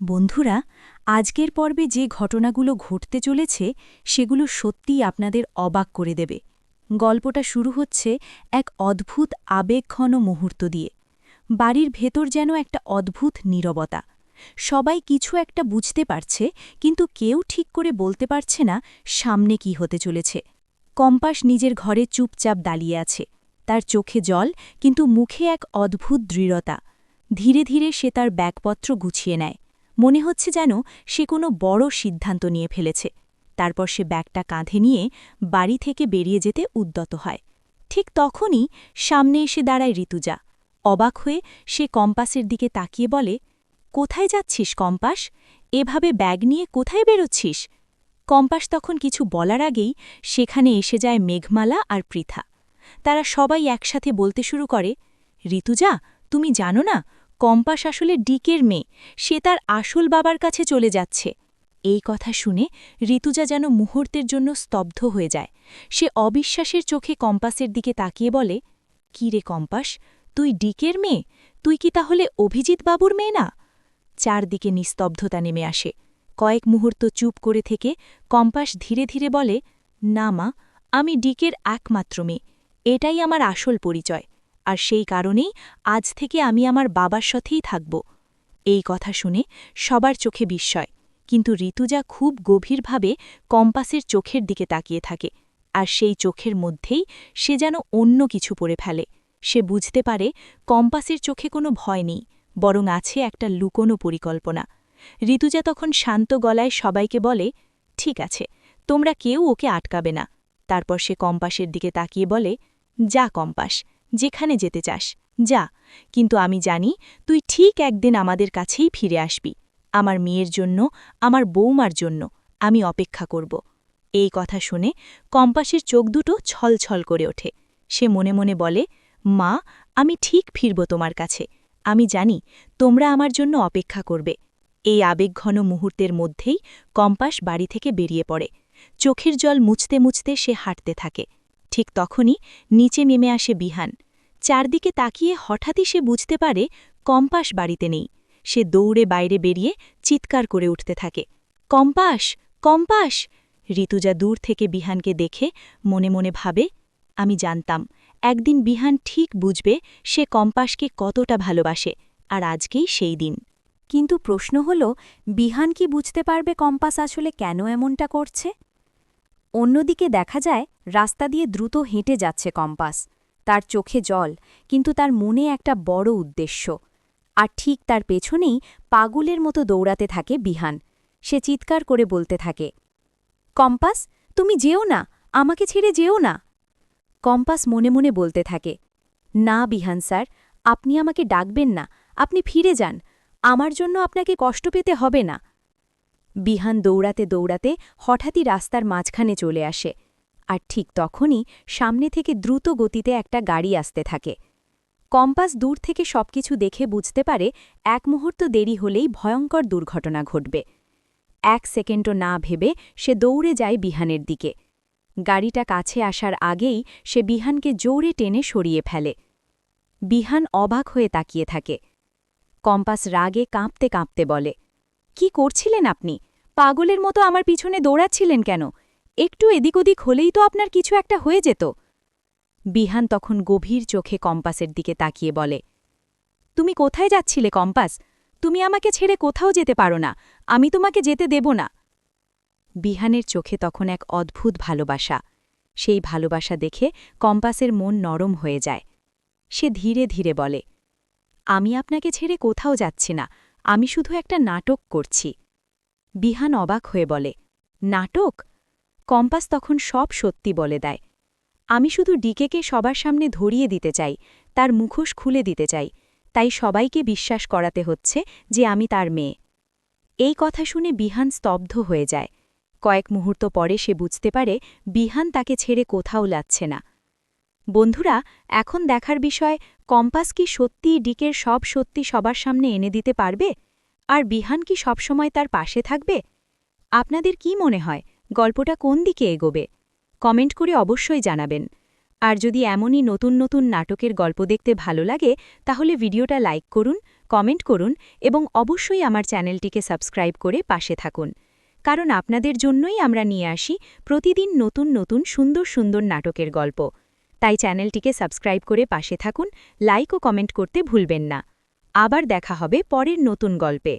বন্ধুরা, আজকের পর্বে যে ঘটনাগুলো ঘটতে চলেছে সেগুলো সত্যিই আপনাদের অবাক করে দেবে। গল্পটা শুরু হচ্ছে এক অদ্ভুত আবেগঘন মুহূর্ত দিয়ে। বাড়ির ভেতর যেন একটা অদ্ভুত নীরবতা। সবাই কিছু একটা বুঝতে পারছে, কিন্তু কেউ ঠিক করে বলতে পারছে না সামনে কি হতে চলেছে। কম্পাস নিজের ঘরে চুপচাপ দাঁড়িয়ে আছে। তার চোখে জল, কিন্তু মুখে এক অদ্ভুত দৃঢ়তা। ধীরে ধীরে সে তার ব্যাগপত্র গুছিয়ে নেয়। মনে হচ্ছে যেন সে কোনো বড় সিদ্ধান্ত নিয়ে ফেলেছে। তারপর সে ব্যাগটা কাঁধে নিয়ে বাড়ি থেকে বেরিয়ে যেতে উদ্যত হয়। ঠিক তখনই সামনে এসে দাঁড়ায় ঋতুজা। অবাক হয়ে সে কম্পাসের দিকে তাকিয়ে বলে, "কোথায় যাচ্ছিস কম্পাস? এভাবে ব্যাগ নিয়ে কোথায় বেরোচ্ছিস?" কম্পাস তখন কিছু বলার আগেই সেখানে এসে যায় মেঘমালা আর পৃথা। তারা সবাই একসাথে বলতে শুরু করে, "ঋতুজা, তুমি জানো না, কম্পাস আসলে ডিকের মেয়ে। সে তার আসল বাবার কাছে চলে যাচ্ছে।" এই কথা শুনে ঋতুজা যেন মুহূর্তের জন্য স্তব্ধ হয়ে যায়। সে অবিশ্বাসের চোখে কম্পাসের দিকে তাকিয়ে বলে, "কি রে কম্পাস, তুই ডিকের মেয়ে? তুই কি তাহলে অভিজিৎ বাবুর মেয়ে না?" চারদিকে নিস্তব্ধতা নেমে আসে। কয়েক মুহূর্ত চুপ করে থেকে কম্পাস ধীরে ধীরে বলে, "না মা, আমি ডিকের একমাত্র মেয়ে। এটাই আমার আসল পরিচয়। আর সেই কারণেই আজ থেকে আমি আমার বাবার সাথেই থাকব।" এই কথা শুনে সবার চোখে বিস্ময়, কিন্তু ঋতুজা খুব গভীরভাবে কম্পাসের চোখের দিকে তাকিয়ে থাকে। আর সেই চোখের মধ্যেই সে যেন অন্য কিছু পড়ে ফেলে। সে বুঝতে পারে কম্পাসের চোখে কোনো ভয় নেই, বরং আছে একটা লুকোনো পরিকল্পনা। ঋতুজা তখন শান্ত গলায় সবাইকে বলে, "ঠিক আছে, তোমরা কেউ ওকে আটকাবে না।" তারপর সে কম্পাসের দিকে তাকিয়ে বলে, "যা কম্পাস, যেখানে যেতে চাস যা, কিন্তু আমি জানি তুই ঠিক একদিন আমাদের কাছেই ফিরে আসবি। আমার মেয়ের জন্য, আমার বৌমার জন্য আমি অপেক্ষা করব।" এই কথা শুনে কম্পাসের চোখ দুটো ছলছল করে ওঠে। সে মনে মনে বলে, "মা, আমি ঠিক ফিরব তোমার কাছে। আমি জানি তোমরা আমার জন্য অপেক্ষা করবে।" এই আবেগঘন মুহূর্তের মধ্যেই কম্পাস বাড়ি থেকে বেরিয়ে পড়ে। চোখের জল মুছতে মুছতে সে হাঁটতে থাকে। ঠিক তখনই নিচে নেমে আসে বিহান। চারদিকে তাকিয়ে হঠাৎই সে বুঝতে পারে কম্পাস বাড়িতে নেই। সে দৌড়ে বাইরে বেরিয়ে চিৎকার করে উঠতে থাকে, "কম্পাস, কম্পাস!" ঋতুজা দূর থেকে বিহানকে দেখে মনে মনে ভাবে, আমি জানতাম একদিন বিহান ঠিক বুঝবে সে কম্পাসকে কতটা ভালোবাসে, আর আজকেই সেই দিন। কিন্তু প্রশ্ন হল, বিহান কি বুঝতে পারবে কম্পাস আসলে কেন এমনটা করছে? অন্যদিকে দেখা যায় রাস্তা দিয়ে দ্রুত হেঁটে যাচ্ছে কম্পাস। তার চোখে জল, কিন্তু তার মনে একটা বড় উদ্দেশ্য। আর ঠিক তার পেছনেই পাগলের মতো দৌড়াতে থাকে বিহান। সে চিৎকার করে বলতে থাকে, "কম্পাস, তুমি যেও না, আমাকে ছেড়ে যেও না।" কম্পাস মনে মনে বলতে থাকে, "না বিহান স্যার, আপনি আমাকে ডাকবেন না, আপনি ফিরে যান। আমার জন্য আপনাকে কষ্ট পেতে হবে না।" বিহান দৌড়াতে দৌড়াতে হঠাৎই রাস্তার মাঝখানে চলে আসে। আর ঠিক তখনই সামনে থেকে দ্রুত গতিতে একটা গাড়ি আসতে থাকে। কম্পাস দূর থেকে সবকিছু দেখে বুঝতে পারে এক মুহূর্ত দেরি হলেই ভয়ঙ্কর দুর্ঘটনা ঘটবে। এক সেকেন্ডও না ভেবে সে দৌড়ে যায় বিহানের দিকে। গাড়িটা কাছে আসার আগেই সে বিহানকে জোরে টেনে সরিয়ে ফেলে। বিহান অবাক হয়ে তাকিয়ে থাকে। কম্পাস রাগে কাঁপতে কাঁপতে বলে, "কি করছিলেন আপনি? পাগলের মতো আমার পিছনে দৌড়াচ্ছিলেন কেন? একটু এদিক ওদিক হলেই তো আপনার কিছু একটা হয়ে যেত।" বিহান তখন গভীর চোখে কম্পাসের দিকে তাকিয়ে বলে, "তুমি কোথায় যাচ্ছিলে কম্পাস? তুমি আমাকে ছেড়ে কোথাও যেতে পারো না, আমি তোমাকে যেতে দেব না।" বিহানের চোখে তখন এক অদ্ভুত ভালোবাসা। সেই ভালোবাসা দেখে কম্পাসের মন নরম হয়ে যায়। সে ধীরে ধীরে বলে, "আমি আপনাকে ছেড়ে কোথাও যাচ্ছি না, আমি শুধু একটা নাটক করছি।" বিহান অবাক হয়ে বলে, "নাটক?" কম্পাস তখন সব সত্যি বলে দেয়, "আমি শুধু ডিকেকে সবার সামনে ধরিয়ে দিতে চাই, তার মুখোশ খুলে দিতে চাই, তাই সবাইকে বিশ্বাস করাতে হচ্ছে যে আমি তার মেয়ে।" এই কথা শুনে বিহান স্তব্ধ হয়ে যায়। কয়েক মুহূর্ত পরে সে বুঝতে পারে বিহান তাকে ছেড়ে কোথাও যাচ্ছে না। বন্ধুরা, এখন দেখার বিষয়, কম্পাস কি সত্যিই ডিকের সব সত্যি সবার সামনে এনে দিতে পারবে? আর বিহান কি সবসময় তার পাশে থাকবে? আপনাদের কি মনে হয়, গল্পটা কোন দিকে এগোবে? কমেন্ট করে অবশ্যই জানাবেন। আর যদি এমনই নতুন নতুন নাটকের গল্প দেখতে ভালো লাগে, তাহলে ভিডিওটা লাইক করুন, কমেন্ট করুন এবং অবশ্যই আমার চ্যানেলটিকে সাবস্ক্রাইব করে পাশে থাকুন, কারণ আপনাদের জন্যই আমরা নিয়ে আসি প্রতিদিন নতুন নতুন সুন্দর সুন্দর নাটকের গল্প। তাই চ্যানেলটিকে সাবস্ক্রাইব করে পাশে থাকুন, লাইক ও কমেন্ট করতে ভুলবেন না। আবার দেখা হবে পরের নতুন গল্পে।